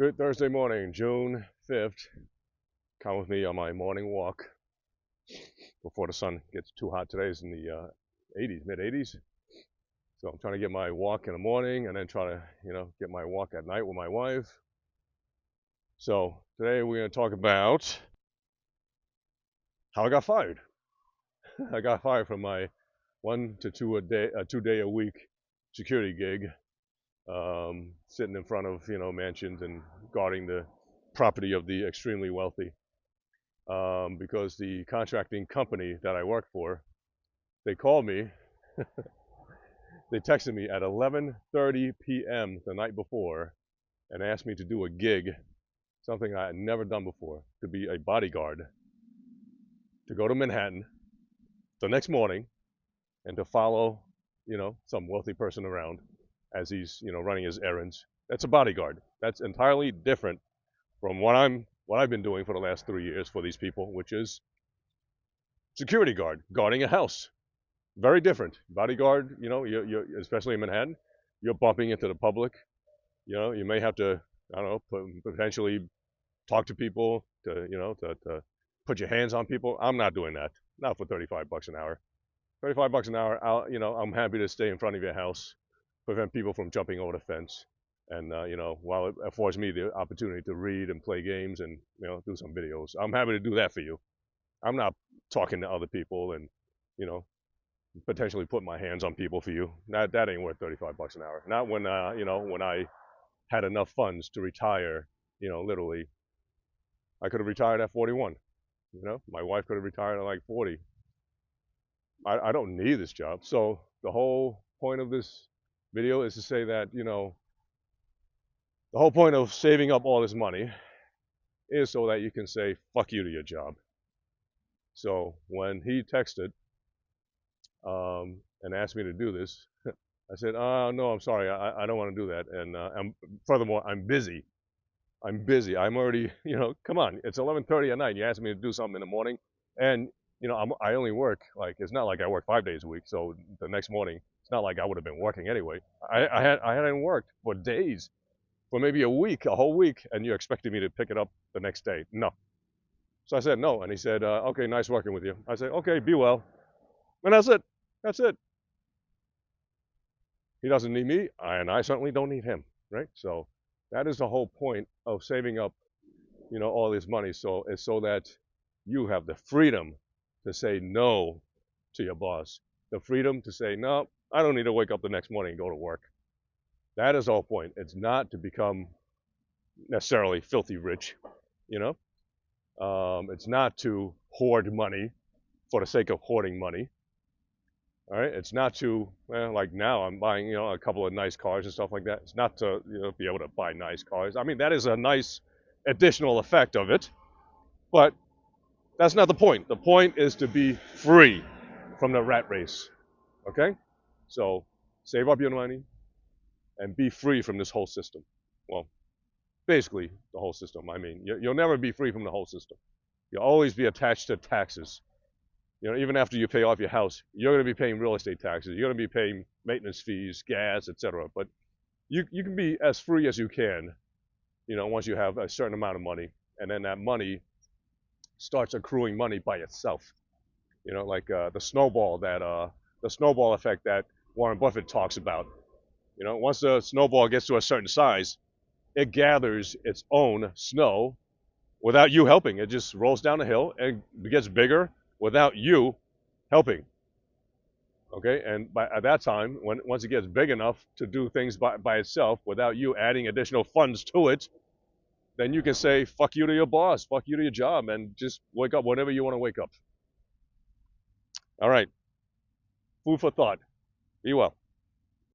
Good Thursday morning, June 5th. Come with me on my morning walk before the sun gets too hot. Today's in the 80s, mid 80s. So I'm trying to get my walk in the morning and then try to, get my walk at night with my wife. So today we're going to talk about how I got fired. I got fired from my 2 day a week security gig, sitting in front of, mansions and guarding the property of the extremely wealthy. Because the contracting company that I work for, they called me, they texted me at 11:30 p.m. the night before and asked me to do a gig, something I had never done before, to be a bodyguard, to go to Manhattan the next morning and to follow, some wealthy person around as he's, running his errands. That's a bodyguard. That's entirely different from what I've been doing for the last 3 years for these people, which is security guard, guarding a house. Very different. Bodyguard, you especially in Manhattan, you're bumping into the public. You may have to, I don't know, potentially talk to people, to put your hands on people. I'm not doing that. Not for $35 an hour. $35 an hour, I'm happy to stay in front of your house, prevent people from jumping over the fence. And, while it affords me the opportunity to read and play games and, do some videos, I'm happy to do that for you. I'm not talking to other people and, potentially put my hands on people for you. That ain't worth $35 an hour. Not when, when I had enough funds to retire, literally. I could have retired at 41. My wife could have retired at like 40. I don't need this job. So the whole point of this video is to say that, the whole point of saving up all this money is so that you can say fuck you to your job. So when he texted and asked me to do this, I said, no, I'm sorry, I don't want to do that. And furthermore, I'm busy. I'm already, come on, it's 11:30 at night. You asked me to do something in the morning, and I only work, like, it's not like I work 5 days a week. So the next morning, it's not like I would have been working anyway. I hadn't worked for days, for maybe a week, a whole week, and you're expecting me to pick it up the next day. No. So I said no, and he said, okay, nice working with you. I said, okay, be well. And that's it. That's it. He doesn't need me, and I certainly don't need him, right? So that is the whole point of saving up, all this money. So it's so that you have the freedom to say no to your boss, the freedom to say, no, I don't need to wake up the next morning and go to work. That is the whole point. It's not to become necessarily filthy rich, It's not to hoard money for the sake of hoarding money. All right, it's not to, like now I'm buying, a couple of nice cars and stuff like that. It's not to, be able to buy nice cars. I mean, that is a nice additional effect of it, but that's not the point. The point is to be free from the rat race. Okay, so save up your money and be free from this whole system. Well, basically the whole system. I mean, you'll never be free from the whole system. You'll always be attached to taxes. Even after you pay off your house, you're going to be paying real estate taxes. You're going to be paying maintenance fees, gas, etc. But you can be as free as you can, once you have a certain amount of money, and then that money starts accruing money by itself. Like the snowball effect that Warren Buffett talks about. Once the snowball gets to a certain size, it gathers its own snow without you helping. It just rolls down the hill and gets bigger without you helping. Okay, and at that time, once it gets big enough to do things by itself without you adding additional funds to it, then you can say fuck you to your boss, fuck you to your job, and just wake up whenever you want to wake up. All right, food for thought. Be well.